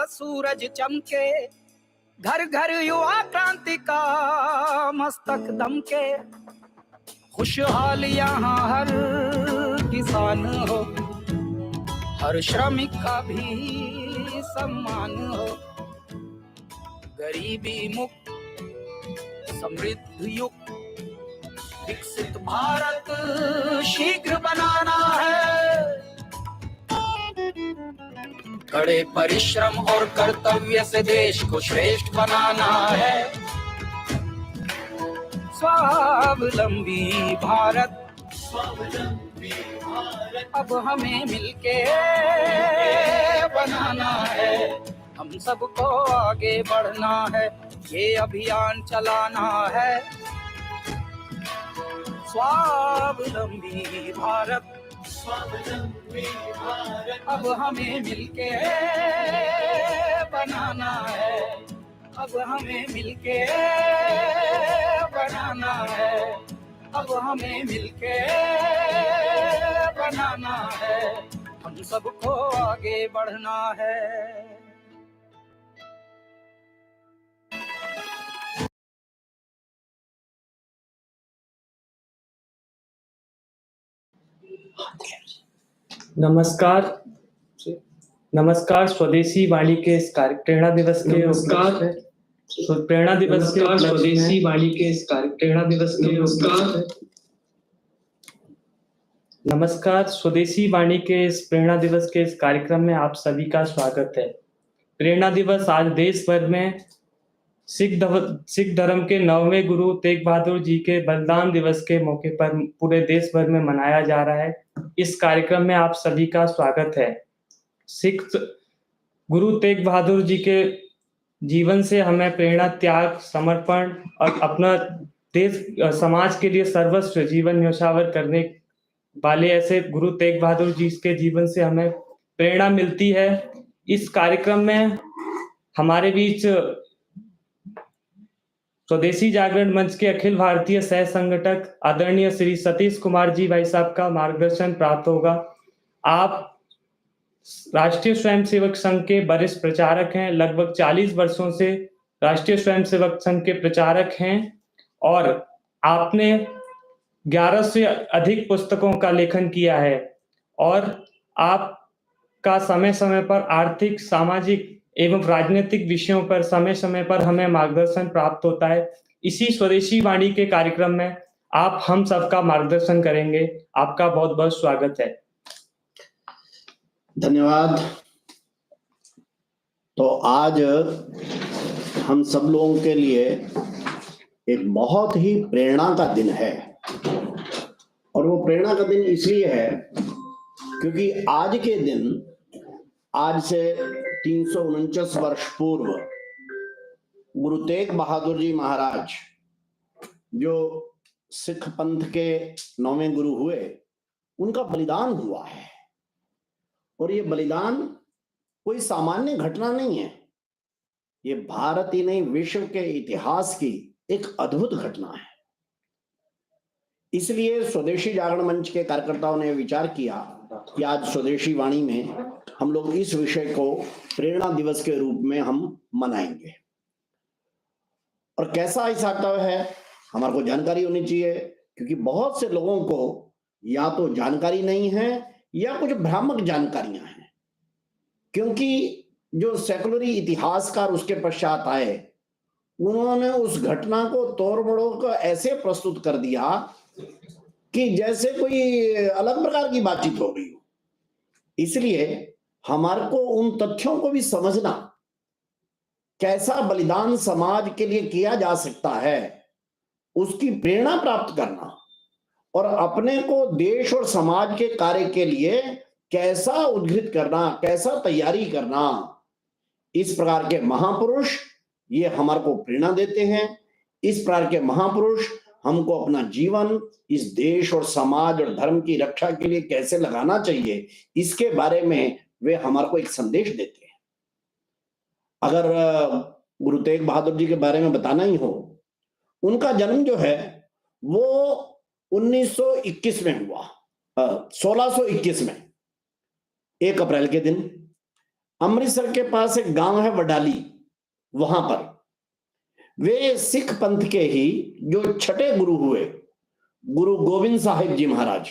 सूरज चमके, घर घर युवा क्रांति का मस्तक दमके। खुशहाल यहाँ हर किसान हो, हर श्रमिक का भी सम्मान हो। गरीबी मुक्त समृद्ध युक्त विकसित भारत शीघ्र बनाना है। कड़े परिश्रम और कर्तव्य से देश को श्रेष्ठ बनाना है। स्वावलंबी भारत, अब हमें मिलके बनाना है। हम सबको आगे बढ़ना है, ये अभियान चलाना है। स्वावलंबी भारत, अब हमें मिलके बनाना है। अब हमें मिलके बनाना है। अब हमें मिलके बनाना है। हम सबको आगे बढ़ना है। नमस्कार स्वदेशी वाणी के इस प्रेरणा दिवस के स्वदेशी वाणी के इस प्रेरणा दिवस के नमस्कार स्वदेशी वाणी के इस प्रेरणा दिवस के इस कार्यक्रम में आप सभी का स्वागत है। प्रेरणा दिवस आज देश भर में सिख धर्म के 9वें गुरु तेग बहादुर जी के बलिदान दिवस के मौके पर पूरे देश भर में मनाया जा रहा है। इस कार्यक्रम में आप सभी का स्वागत है। सिख गुरु तेग बहादुर जी के जीवन से हमें प्रेरणा, त्याग, समर्पण और अपना देश समाज के लिए सर्वस्व जीवन न्यौछावर करने वाले ऐसे गुरु तेग बहादुर जी के जीवन से हमें प्रेरणा मिलती है। इस कार्यक्रम में हमारे बीच स्वदेशी जागरण मंच के अखिल भारतीय सह संगठक आदरणीय श्री सतीश कुमार जी भाई साहब का मार्गदर्शन प्राप्त होगा। आप राष्ट्रीय स्वयंसेवक संघ के वरिष्ठ प्रचारक हैं, लगभग 40 वर्षों से राष्ट्रीय स्वयंसेवक संघ के प्रचारक हैं और आपने 11 से अधिक पुस्तकों का लेखन किया है और आपका समय समय पर आर्थिक, सामाजिक एवं राजनीतिक विषयों पर समय समय पर हमें मार्गदर्शन प्राप्त होता है। इसी स्वदेशी वाणी के कार्यक्रम में आप हम सबका मार्गदर्शन करेंगे। आपका बहुत बहुत स्वागत है। धन्यवाद। तो आज हम सब लोगों के लिए एक बहुत ही प्रेरणा का दिन है और वो प्रेरणा का दिन इसलिए है क्योंकि आज के दिन, आज से 349 वर्ष पूर्व गुरु तेग बहादुर जी महाराज जो सिख पंथ के 9वें गुरु हुए, उनका बलिदान हुआ है। और ये बलिदान कोई सामान्य घटना नहीं है, ये भारत ही नहीं विश्व के इतिहास की एक अद्भुत घटना है। इसलिए स्वदेशी जागरण मंच के कार्यकर्ताओं ने विचार किया कि आज स्वदेशी वाणी में हम लोग इस विषय को प्रेरणा दिवस के रूप में हम मनाएंगे। और कैसा हिसाब किताब है, हमारे को जानकारी होनी चाहिए, क्योंकि बहुत से लोगों को या तो जानकारी नहीं है या कुछ भ्रामक जानकारियां हैं। क्योंकि जो सेकुलरी इतिहासकार उसके पश्चात आए, उन्होंने उस घटना को तोड़ मरोड़ कर ऐसे प्रस्तुत कर दिया कि जैसे कोई अलग प्रकार की बातचीत हो रही हो। इसलिए हमारे को उन तथ्यों को भी समझना, कैसा बलिदान समाज के लिए किया जा सकता है, उसकी प्रेरणा प्राप्त करना और अपने को देश और समाज के कार्य के लिए कैसा उद्घृत करना, कैसा तैयारी करना, इस प्रकार के महापुरुष ये हमारे को प्रेरणा देते हैं। इस प्रकार के महापुरुष हमको अपना जीवन इस देश और समाज और धर्म की रक्षा के लिए कैसे लगाना चाहिए, इसके बारे में वे हमारे को एक संदेश देते हैं। अगर गुरु तेग बहादुर जी के बारे में बताना ही हो, उनका जन्म जो है वो 1921 में हुआ, 1621 में 1 अप्रैल के दिन अमृतसर के पास एक गांव है वडाली, वहां पर वे सिख पंथ के ही जो छठे गुरु हुए, गुरु गोविंद साहिब जी महाराज,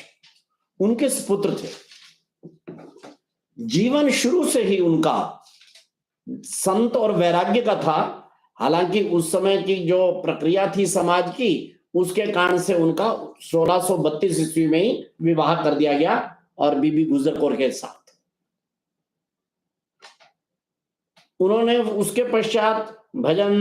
उनके सुपुत्र थे। जीवन शुरू से ही उनका संत और वैराग्य का था। हालांकि उस समय की जो प्रक्रिया थी समाज की, उसके कारण से उनका 1632 ईस्वी में ही विवाह कर दिया गया और बीबी गुजर कौर के साथ। उन्होंने उसके पश्चात भजन,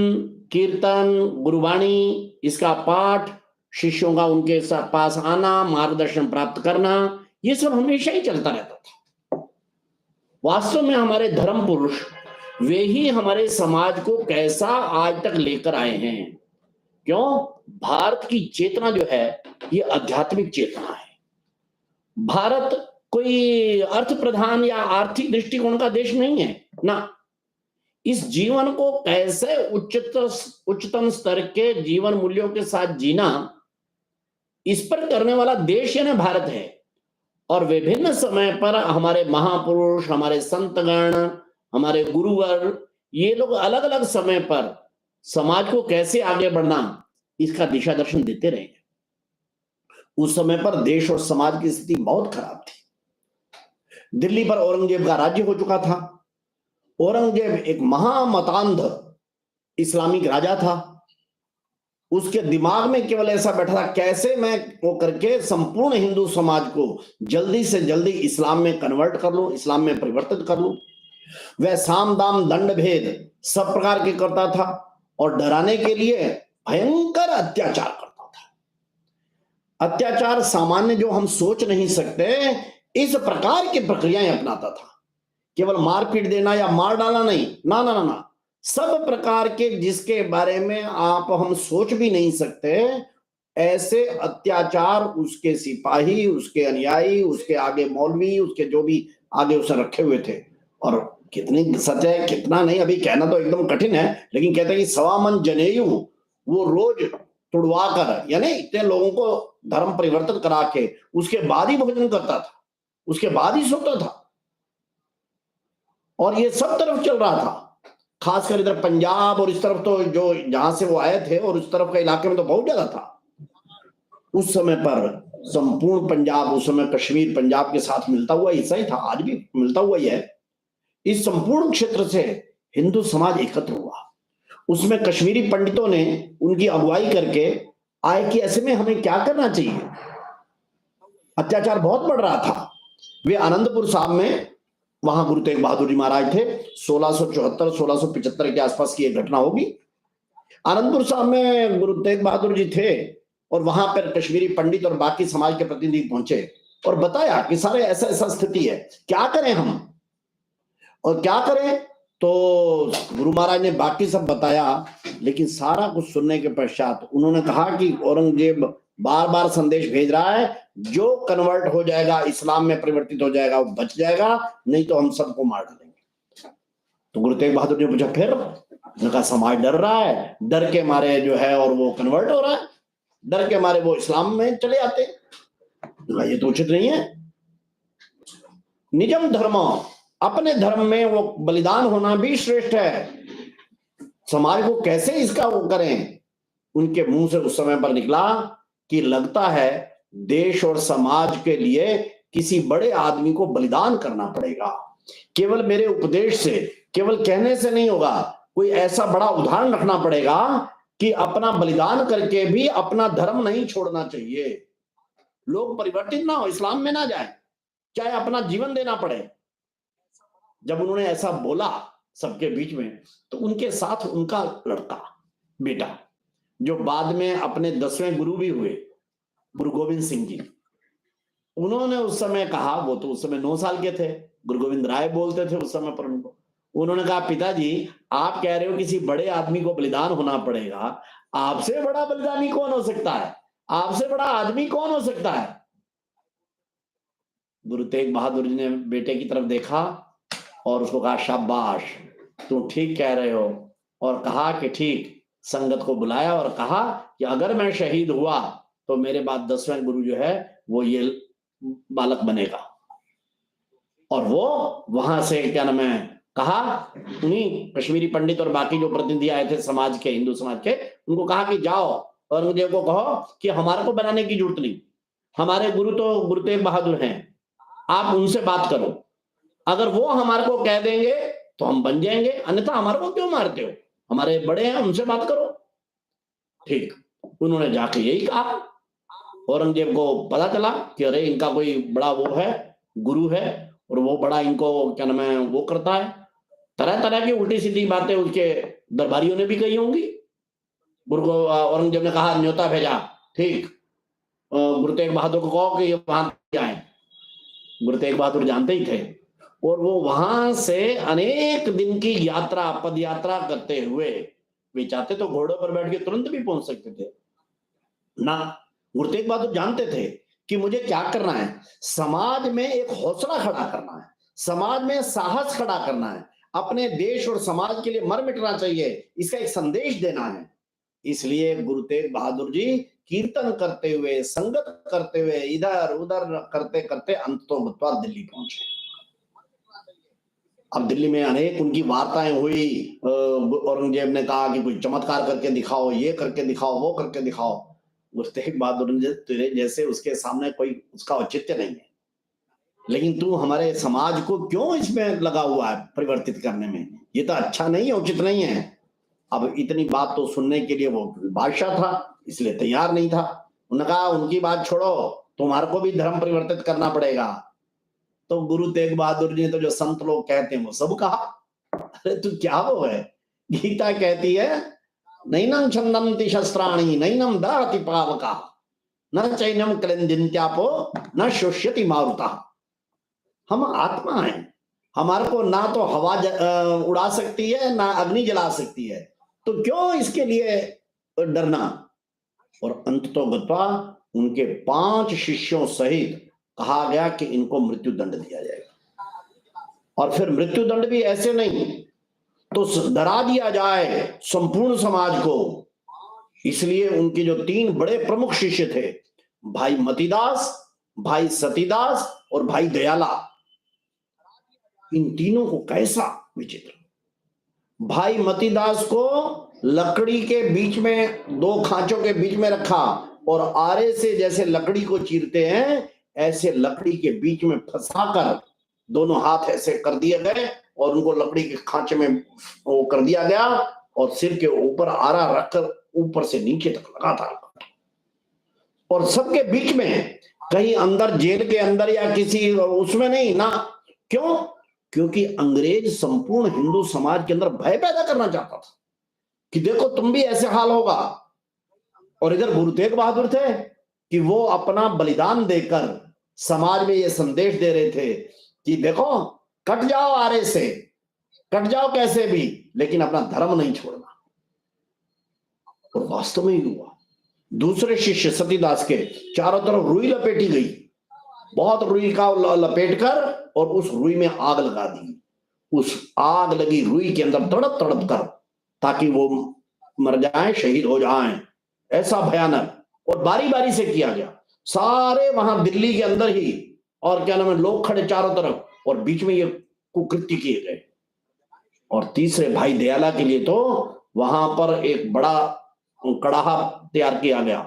कीर्तन, गुरुवाणी, इसका पाठ, शिष्यों का उनके पास आना, मार्गदर्शन प्राप्त करना, ये सब हमेशा ही चलता रहता था। वास्तव में हमारे धर्म पुरुष वे ही हमारे समाज को कैसा आज तक लेकर आए हैं। क्यों? भारत की चेतना जो है ये आध्यात्मिक चेतना है। भारत कोई अर्थ प्रधान या आर्थिक दृष्टिकोण का देश नहीं है ना। इस जीवन को कैसे उच्चतम स्तर के जीवन मूल्यों के साथ जीना, इस पर करने वाला देश यानी भारत है। और विभिन्न समय पर हमारे महापुरुष, हमारे संतगण, हमारे गुरुवर, ये लोग अलग अलग समय पर समाज को कैसे आगे बढ़ना, इसका दिशा दर्शन देते रहे। उस समय पर देश और समाज की स्थिति बहुत खराब थी। दिल्ली पर औरंगजेब का राज्य हो चुका था। औरंगजेब एक महामतांध इस्लामिक राजा था। उसके दिमाग में केवल ऐसा बैठा था, कैसे मैं वो करके संपूर्ण हिंदू समाज को जल्दी से जल्दी इस्लाम में कन्वर्ट कर लूं, इस्लाम में परिवर्तित कर लूं। वह साम दाम दंड भेद सब प्रकार के करता था और डराने के लिए भयंकर अत्याचार करता था। अत्याचार सामान्य जो हम सोच नहीं सकते, इस प्रकार की प्रक्रियाएं अपनाता था। केवल मारपीट देना या मार डालना नहीं, ना ना ना ना, सब प्रकार के जिसके बारे में आप हम सोच भी नहीं सकते, ऐसे अत्याचार उसके सिपाही, उसके अनुयायी, उसके आगे मौलवी, उसके जो भी आगे उसे रखे हुए थे। और कितनी सच है कितना नहीं अभी कहना तो एकदम कठिन है, लेकिन कहते हैं कि 1.25 मन जनेयू वो रोज तुड़वा कर, यानी इतने लोगों को धर्म परिवर्तन करा के उसके बाद ही भोजन करता था, उसके बाद ही सोता था। और ये सब तरफ चल रहा था, खासकर इधर पंजाब और इस तरफ तो जो जहां से वो आए थे और उस तरफ के इलाके में तो बहुत ज्यादा था। उस समय पर संपूर्ण पंजाब, उस समय कश्मीर पंजाब के साथ मिलता हुआ हिस्सा ही था, आज भी मिलता हुआ ही है। इस संपूर्ण क्षेत्र से हिंदू समाज एकत्र हुआ। उसमें कश्मीरी पंडितों ने उनकी अगुवाई करके आए कि ऐसे में हमें क्या करना चाहिए। अत्याचार बहुत बढ़ रहा था। वे आनंदपुर साहब में, वहां गुरु तेग बहादुर जी महाराज थे, 1674-1675 के आसपास की एक घटना होगी। आनंदपुर साहब में गुरु तेग बहादुर जी थे और वहां पर कश्मीरी पंडित और बाकी समाज के प्रतिनिधि पहुंचे और बताया कि सारे ऐसा ऐसा स्थिति है, क्या करें हम और क्या करें। तो गुरु महाराज ने बाकी सब बताया, लेकिन सारा कुछ सुनने के पश्चात उन्होंने कहा कि औरंगजेब बार बार संदेश भेज रहा है, जो कन्वर्ट हो जाएगा, इस्लाम में परिवर्तित हो जाएगा, वो बच जाएगा, नहीं तो हम सबको मार डालेंगे। तो गुरु तेग बहादुर ने पूछा फिर? उनका समाज डर रहा है, डर के मारे जो है और वो कन्वर्ट हो रहा है, डर के मारे वो इस्लाम में चले आते। ये तो उचित नहीं है। निजम धर्म, अपने धर्म में वो बलिदान होना भी श्रेष्ठ है। समाज को कैसे इसका वो करें। उनके मुंह से उस समय पर निकला कि लगता है देश और समाज के लिए किसी बड़े आदमी को बलिदान करना पड़ेगा। केवल मेरे उपदेश से, केवल कहने से नहीं होगा, कोई ऐसा बड़ा उदाहरण रखना पड़ेगा कि अपना बलिदान करके भी अपना धर्म नहीं छोड़ना चाहिए। लोग परिवर्तित ना हो, इस्लाम में ना जाए, चाहे अपना जीवन देना पड़े। जब उन्होंने ऐसा बोला सबके बीच में, तो उनके साथ उनका लड़का बेटा, जो बाद में अपने 10वें गुरु भी हुए, गुरु गोविंद सिंह जी, उन्होंने उस समय कहा, वो तो उस समय 9 साल के थे, गुरु गोविंद राय बोलते थे उस समय पर उनको। उन्होंने कहा, पिताजी आप कह रहे हो किसी बड़े आदमी को बलिदान होना पड़ेगा, आपसे बड़ा बलिदानी कौन हो सकता है, आपसे बड़ा आदमी कौन हो सकता है। गुरु तेग बहादुर जी ने बेटे की तरफ देखा और उसको कहा, शाबाश तुम ठीक कह रहे हो। और कहा कि ठीक, संगत को बुलाया और कहा कि अगर मैं शहीद हुआ तो मेरे बाद 10वें गुरु जो है वो ये बालक बनेगा। और वो वहां से क्या नाम है, कहा, उन्हीं कश्मीरी पंडित और बाकी जो प्रतिनिधि आए थे समाज के, हिंदू समाज के, उनको कहा कि जाओ औरंगजेब को कहो कि हमारे को बनाने की जरूरत नहीं, हमारे गुरु तो गुरु तेग बहादुर हैं, आप उनसे बात करो, अगर वो हमारे को कह देंगे तो हम बन जाएंगे, अन्यथा हमारे को क्यों मारते हो, हमारे बड़े हैं, उनसे बात करो। ठीक, उन्होंने जाके यही कहा। औरंगजेब को पता चला कि अरे इनका कोई बड़ा वो है, गुरु है, और वो बड़ा इनको क्या नाम है वो करता है, तरह तरह की उल्टी सीधी बातें उसके दरबारियों ने भी कही होंगी। गुरु को औरंगजेब ने कहा, न्योता भेजा, ठीक, गुरु तेग बहादुर को कहो कि वहां आए। गुरु तेग बहादुर जानते ही थे, और वो वहां से अनेक दिन की यात्रा, पद यात्रा करते हुए, वे चाहते तो घोड़ों पर बैठ के तुरंत भी पहुंच सकते थे ना, गुरु तेग बहादुर जानते थे कि मुझे क्या करना है, समाज में एक हौसला खड़ा करना है, समाज में साहस खड़ा करना है, अपने देश और समाज के लिए मर मिटना चाहिए, इसका एक संदेश देना है। इसलिए गुरु तेग बहादुर जी कीर्तन करते हुए, संगत करते हुए, इधर उधर करते करते अंततोगत्वा दिल्ली पहुंचे। अब दिल्ली में अनेक उनकी वार्ताएं हुई, औरंगजेब ने कहा कि कोई चमत्कार करके दिखाओ, ये करके दिखाओ, वो करके दिखाओ। गुरु तेग बहादुर ने जैसे उसके सामने कोई उसका औचित्य नहीं है, लेकिन तू हमारे समाज को क्यों इसमें लगा हुआ है परिवर्तित करने में, ये तो अच्छा नहीं है, उचित नहीं है। अब इतनी बात तो सुनने के लिए वो बादशाह था, इसलिए तैयार नहीं था। उन्होंने कहा उनकी बात छोड़ो, तुम्हारे को भी धर्म परिवर्तित करना पड़ेगा। तो गुरु तेग बहादुर जी ने तो जो संत लोग कहते हैं वो सब कहा। अरे तू क्या वो है, गीता कहती है नैनम छंदन्ति शस्त्राणि नैनम दहति पावका न चैनम क्लेंदिन्त्यापो न शुष्यति मारुता। हम आत्मा हैं, हमारे को ना तो हवा उड़ा सकती है ना अग्नि जला सकती है, तो क्यों इसके लिए डरना। और अंततोगत्वा उनके 5 शिष्यों सहित कहा गया कि इनको मृत्यु दंड दिया जाएगा, और फिर मृत्यु दंड भी ऐसे नहीं तो डरा दिया जाए संपूर्ण समाज को। इसलिए उनके जो 3 बड़े प्रमुख शिष्य थे, भाई मतीदास, भाई सतीदास और भाई दयाला, इन तीनों को कैसा विचित्र। भाई मतीदास को लकड़ी के बीच में, 2 खांचों के बीच में रखा, और आरे से जैसे लकड़ी को चीरते हैं ऐसे लकड़ी के बीच में फंसाकर दोनों हाथ ऐसे कर दिए गए, और उनको लकड़ी के खांचे में वो कर दिया गया, और सिर के ऊपर आरा रखकर ऊपर से नीचे तक लगा था, और सबके बीच में, कहीं अंदर जेल के अंदर या किसी उसमें नहीं ना। क्यों? क्योंकि अंग्रेज संपूर्ण हिंदू समाज के अंदर भय पैदा करना चाहता था कि देखो तुम भी ऐसे हाल होगा। और इधर गुरु तेग बहादुर थे कि वो अपना बलिदान देकर समाज में ये संदेश दे रहे थे कि देखो कट जाओ आरे से, कट जाओ कैसे भी, लेकिन अपना धर्म नहीं छोड़ना। और वास्तव में ही हुआ। दूसरे शिष्य सतीदास के चारों तरफ रुई लपेटी गई, बहुत रुई का लपेट कर, और उस रुई में आग लगा दी। उस आग लगी रुई के अंदर तड़प तड़प कर, ताकि वो मर जाएं, शहीद हो जाएं, ऐसा भयानक। और बारी बारी से किया गया, सारे वहां दिल्ली के अंदर ही, और क्या नाम है, लोग खड़े चारों तरफ, और बीच में ये कुकृत्य किए गए। और तीसरे भाई दयाला के लिए तो वहां पर एक बड़ा कड़ाहा तैयार किया गया,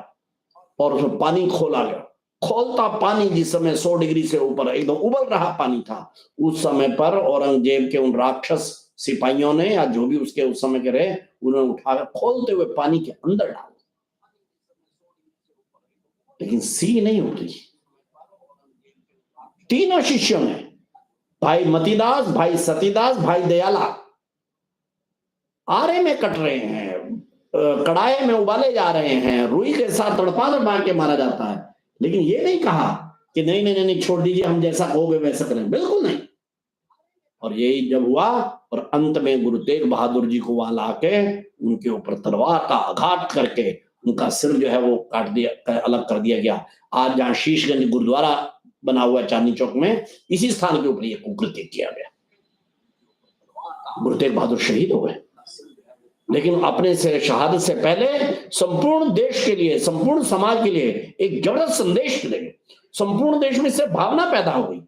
और उसमें पानी खोला गया। खोलता पानी जिस समय 100 डिग्री से ऊपर एकदम उबल रहा पानी था, उस समय पर औरंगजेब के उन राक्षस सिपाहियों ने, या जो भी उसके उस समय के रहे, उन्होंने उठाकर खोलते हुए पानी के अंदर डाला, लेकिन सी नहीं होती। तीनों शिष्यों ने, भाई मतीदास, भाई सतीदास, भाई दयाला, आरे में कट रहे हैं, कड़ाए में उबाले जा रहे हैं, रुई के साथ तड़पा तड़पा के मारा जाता है, लेकिन ये नहीं कहा कि नहीं नहीं नहीं छोड़ दीजिए, हम जैसा कहोगे वैसा करें, बिल्कुल नहीं। और यही जब हुआ, और अंत में गुरु तेग बहादुर जी को वहां लाके उनके ऊपर तलवार का आघात करके उनका सिर जो है वो काट दिया, अलग कर दिया गया। आज जहां शीशगंज गुरुद्वारा बना हुआ है चांदनी चौक में, इसी स्थान के ऊपर ये कुकृत्य किया गया। गुरु तेग बहादुर शहीद हो गए, लेकिन अपने से शहादत से पहले संपूर्ण देश के लिए, संपूर्ण समाज के लिए एक जबरदस्त संदेश मिले। संपूर्ण देश में से भावना पैदा हो गई,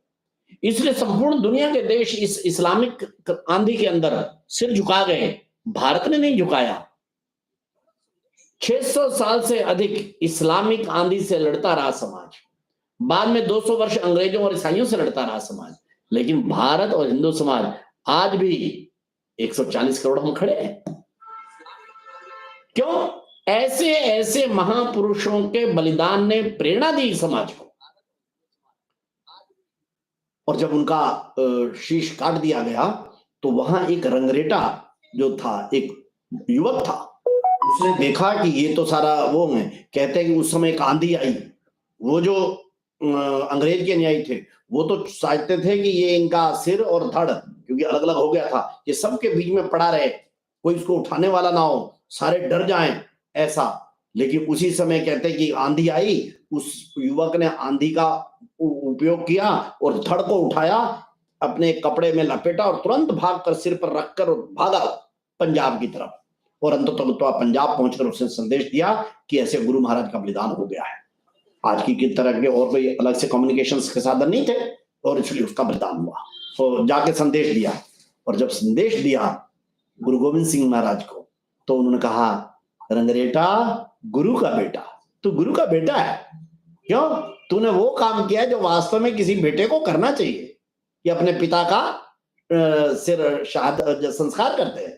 इसलिए संपूर्ण दुनिया के देश इस इस्लामिक आंधी के अंदर सिर झुका गए, भारत ने नहीं झुकाया। 600 साल से अधिक इस्लामिक आंधी से लड़ता रहा समाज, बाद में 200 वर्ष अंग्रेजों और ईसाइयों से लड़ता रहा समाज, लेकिन भारत और हिंदू समाज आज भी 140 करोड़ हम खड़े हैं। क्यों? ऐसे ऐसे महापुरुषों के बलिदान ने प्रेरणा दी समाज को। और जब उनका शीश काट दिया गया तो वहां एक रंगरेटा जो था, एक युवक था, उसने देखा कि ये तो सारा वो है। कहते हैं कि उस समय एक आंधी आई, वो जो अंग्रेज के न्यायी थे वो तो चाहते थे कि ये इनका सिर और धड़, क्योंकि अलग अलग हो गया था, ये सबके बीच में पड़ा रहे, कोई इसको उठाने वाला ना हो, सारे डर जाएं ऐसा। लेकिन उसी समय कहते हैं कि आंधी आई, उस युवक ने आंधी का उपयोग किया और धड़ को उठाया, अपने कपड़े में लपेटा और तुरंत भागकर सिर पर रखकर भागा पंजाब की तरफ। और अंततः पंजाब पहुंचकर उसने संदेश दिया कि ऐसे गुरु महाराज का बलिदान हो गया है। आज की तरह के और कोई अलग से कम्युनिकेशन के साधन नहीं थे, और इसलिए उसका बलिदान हुआ। तो जाके संदेश दिया, और जब संदेश दिया गुरु गोविंद सिंह महाराज को, तो उन्होंने कहा, रंगरेटा गुरु का बेटा, तू गुरु का बेटा है। क्यों? तूने वो काम किया जो वास्तव में किसी बेटे को करना चाहिए, कि अपने पिता का सिर शहादत संस्कार करते हैं।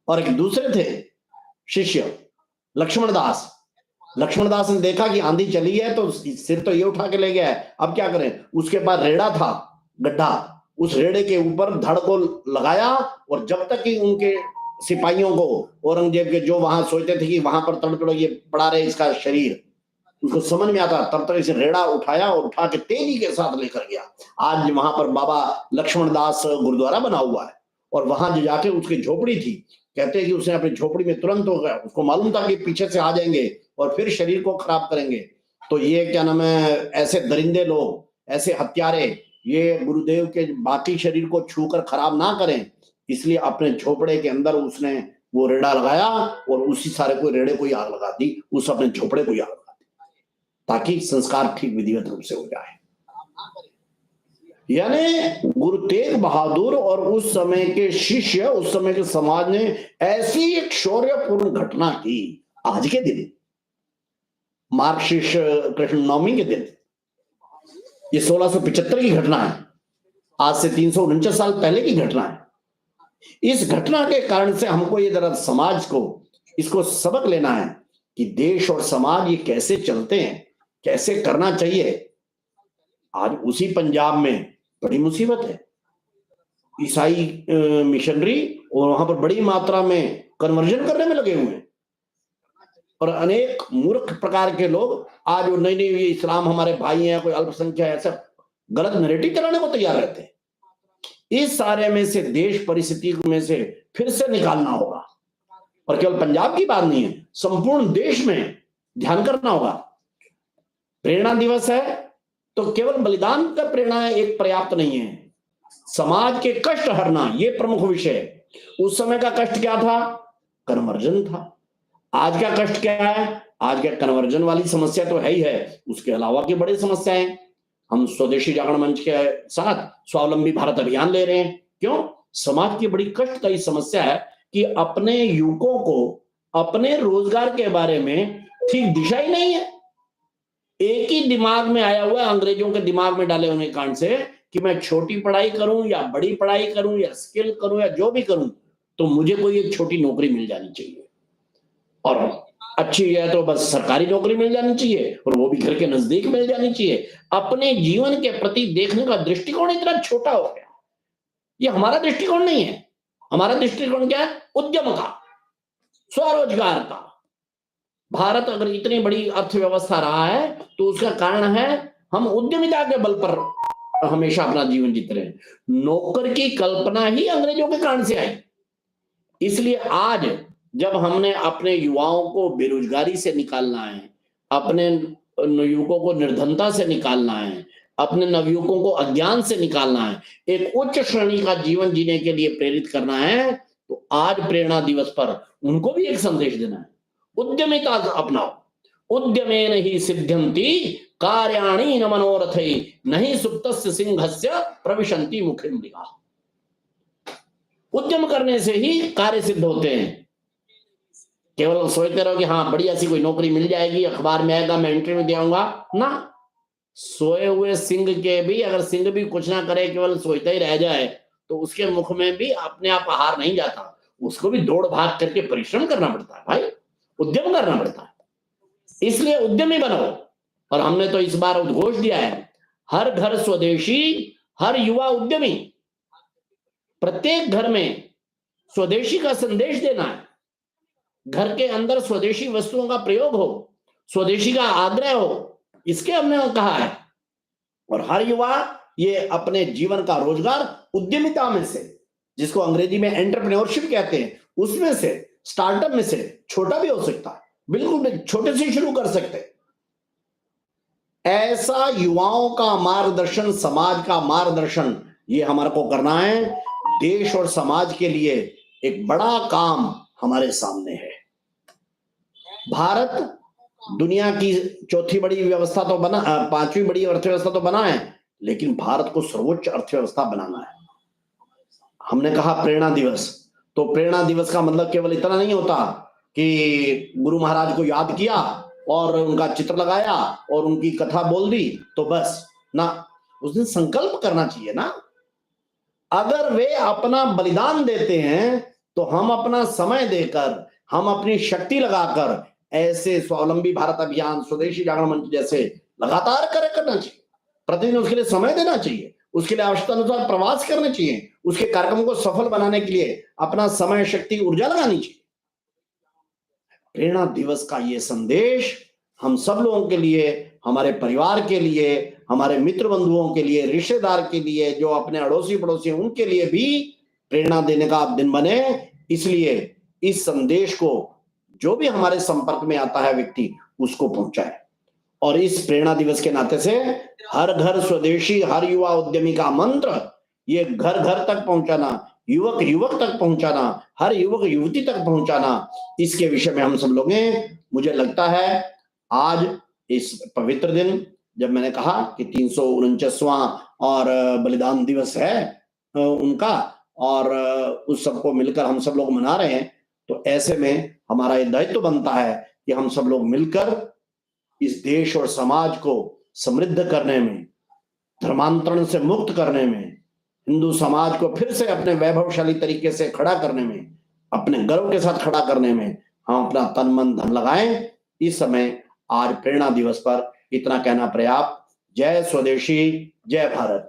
और एक दूसरे थे शिष्य लक्ष्मण दास। लक्ष्मण दास ने देखा कि आंधी चली है तो सिर तो ये उठा के ले गया है, अब क्या करें। उसके पास रेड़ा था, गड्ढा, उस रेड़े के ऊपर धड़ को लगाया, और जब तक कि उनके सिपाहियों को, औरंगजेब के जो वहां सोचते थे कि वहां पर तड़तड़ ये पड़ा रहे इसका शरीर, उसको समझ में आता, तब तक इसे रेड़ा उठाया और उठा के तेजी के साथ लेकर गया। आज वहां पर बाबा लक्ष्मण दास गुरुद्वारा बना हुआ है, और वहां जो जाके उसकी झोपड़ी थी, कहते हैं कि उसने अपनी झोपड़ी में तुरंत हो गया, उसको मालूम था कि पीछे से आ जाएंगे और फिर शरीर को खराब करेंगे। तो ये क्या नाम है, ऐसे दरिंदे लोग, ऐसे हत्यारे, ये गुरुदेव के बाकी शरीर को छूकर खराब ना करें, इसलिए अपने झोपड़े के अंदर उसने वो रेड़ा लगाया, और उसी सारे को रेड़े को आग लगा दी, उस अपने झोपड़े को आग लगा दी, ताकि संस्कार ठीक विधिवत रूप से हो जाए। यानी गुरु तेग बहादुर और उस समय के शिष्य, उस समय के समाज ने ऐसी एक शौर्यपूर्ण घटना की। आज के दिन मार्क्सिस्ट कृष्ण नवमी के दिन, ये 1675 की घटना है, आज से 349 साल पहले की घटना है। इस घटना के कारण से हमको ये जरा समाज को इसको सबक लेना है कि देश और समाज ये कैसे चलते हैं, कैसे करना चाहिए। आज उसी पंजाब में बड़ी मुसीबत है, ईसाई मिशनरी, और वहां पर बड़ी मात्रा में कन्वर्जन करने में लगे हुए हैं, और अनेक मूर्ख प्रकार के लोग आज नहीं नहीं ये इस्लाम हमारे भाई हैं, कोई अल्पसंख्यक है, ऐसा गलत नैरेटिव चलाने को तैयार रहते हैं। इस सारे में से देश परिस्थिति में से फिर से निकालना होगा, और केवल पंजाब की बात नहीं है, संपूर्ण देश में ध्यान करना होगा। प्रेरणा दिवस है तो केवल बलिदान का प्रेरणा एक पर्याप्त नहीं है, समाज के कष्ट हरना ये प्रमुख विषय है। उस समय का कष्ट क्या था? कन्वर्जन था। आज का कष्ट क्या है? आज का कन्वर्जन वाली समस्या तो है ही है, उसके अलावा की बड़ी समस्याएं। हम स्वदेशी जागरण मंच के साथ स्वावलंबी भारत अभियान ले रहे हैं। क्यों? समाज की बड़ी कष्टदायी समस्या है कि अपने युवकों को अपने रोजगार के बारे में ठीक दिशा ही नहीं है। एक ही दिमाग में आया हुआ है, अंग्रेजों के दिमाग में डाले होने के कारण से, कि मैं छोटी पढ़ाई करूं या बड़ी पढ़ाई करूं या स्किल करूं या जो भी करूं, तो मुझे कोई एक छोटी नौकरी मिल जानी चाहिए, और अच्छी है तो बस सरकारी नौकरी मिल जानी चाहिए, और वो भी घर के नजदीक मिल जानी चाहिए। अपने जीवन के प्रति देखने का दृष्टिकोण इतना छोटा हो गया। ये हमारा दृष्टिकोण नहीं है। हमारा दृष्टिकोण क्या है? उद्यम का, स्वरोजगार का। भारत अगर इतनी बड़ी अर्थव्यवस्था रहा है तो उसका कारण है हम उद्यमिता के बल पर हमेशा अपना जीवन जीते रहे। नौकर की कल्पना ही अंग्रेजों के कारण से आई। इसलिए आज जब हमने अपने युवाओं को बेरोजगारी से निकालना है, अपने युवकों को निर्धनता से निकालना है, अपने नवयुवकों को अज्ञान से निकालना है, एक उच्च श्रेणी का जीवन जीने के लिए प्रेरित करना है, तो आज प्रेरणा दिवस पर उनको भी एक संदेश देना है। उद्यमिता अपनाओ, उद्यमेन ही सिद्ध्यन्ति कार्याणि न मनोरथै नहि सुप्तस्य सिंहस्य प्रविशन्ति मुखे मृगा। उद्यम करने से ही कार्य सिद्ध होते हैं। केवल सोचते रहो कि हाँ बढ़िया सी कोई नौकरी मिल जाएगी, अखबार में आएगा, मैं इंटरव्यू देऊंगा ना। सोए हुए सिंह के भी, अगर सिंह भी कुछ ना करे, केवल सोचता ही रह जाए, तो उसके मुख में भी अपने आप आहार नहीं जाता, उसको भी दौड़ भाग करके परिश्रम करना पड़ता है भाई, उद्यम करना पड़ता है। इसलिए उद्यमी बनो। और हमने तो इस बार उद्घोष दिया है, हर घर स्वदेशी, हर युवा उद्यमी। प्रत्येक घर में स्वदेशी का संदेश देना है, घर के अंदर स्वदेशी वस्तुओं का प्रयोग हो, स्वदेशी का आग्रह हो, इसके हमने कहा है। और हर युवा ये अपने जीवन का रोजगार उद्यमिता में से, जिसको अंग्रेजी में एंटरप्रेन्योरशिप कहते हैं, उसमें से, स्टार्टअप में से, छोटा भी हो सकता है, बिल्कुल भी छोटे से शुरू कर सकते हैं। ऐसा युवाओं का मार्गदर्शन, समाज का मार्गदर्शन, ये हमारे को करना है। देश और समाज के लिए एक बड़ा काम हमारे सामने है। भारत दुनिया की चौथी बड़ी व्यवस्था तो बना, पांचवी बड़ी अर्थव्यवस्था तो बना है, लेकिन भारत को सर्वोच्च अर्थव्यवस्था बनाना है। हमने कहा प्रेरणा दिवस, तो प्रेरणा दिवस का मतलब केवल इतना नहीं होता कि गुरु महाराज को याद किया और उनका चित्र लगाया और उनकी कथा बोल दी तो बस ना। उस दिन संकल्प करना चाहिए ना। अगर वे अपना बलिदान देते हैं तो हम अपना समय देकर, हम अपनी शक्ति लगाकर ऐसे स्वावलंबी भारत अभियान, स्वदेशी जागरण मंच जैसे लगातार करना चाहिए। प्रतिदिन उसके लिए समय देना चाहिए, उसके लिए आवश्यकता अनुसार प्रवास करने चाहिए, उसके कार्यक्रम को सफल बनाने के लिए अपना समय, शक्ति, ऊर्जा लगानी चाहिए। प्रेरणा दिवस का ये संदेश हम सब लोगों के लिए, हमारे परिवार के लिए, हमारे मित्र बंधुओं के लिए, रिश्तेदार के लिए, जो अपने अड़ोसी पड़ोसी उनके लिए भी प्रेरणा देने का दिन बने। इसलिए इस संदेश को जो भी हमारे संपर्क में आता है व्यक्ति, उसको पहुंचाए। और इस प्रेरणा दिवस के नाते से हर घर स्वदेशी, हर युवा उद्यमी का मंत्र, ये घर घर तक पहुंचाना, युवक युवक तक पहुंचाना, हर युवक युवती तक पहुंचाना, इसके विषय में हम सब लोग हैं। मुझे लगता है आज इस पवित्र दिन, जब मैंने कहा कि 349वां और बलिदान दिवस है उनका, और उस सबको मिलकर हम सब लोग मना रहे हैं, तो ऐसे में हमारा ये दायित्व बनता है कि हम सब लोग मिलकर इस देश और समाज को समृद्ध करने में, धर्मांतरण से मुक्त करने में, हिंदू समाज को फिर से अपने वैभवशाली तरीके से खड़ा करने में, अपने गर्व के साथ खड़ा करने में हम अपना तन मन धन लगाएं। इस समय आज प्रेरणा दिवस पर इतना कहना पर्याप्त। जय स्वदेशी, जय भारत।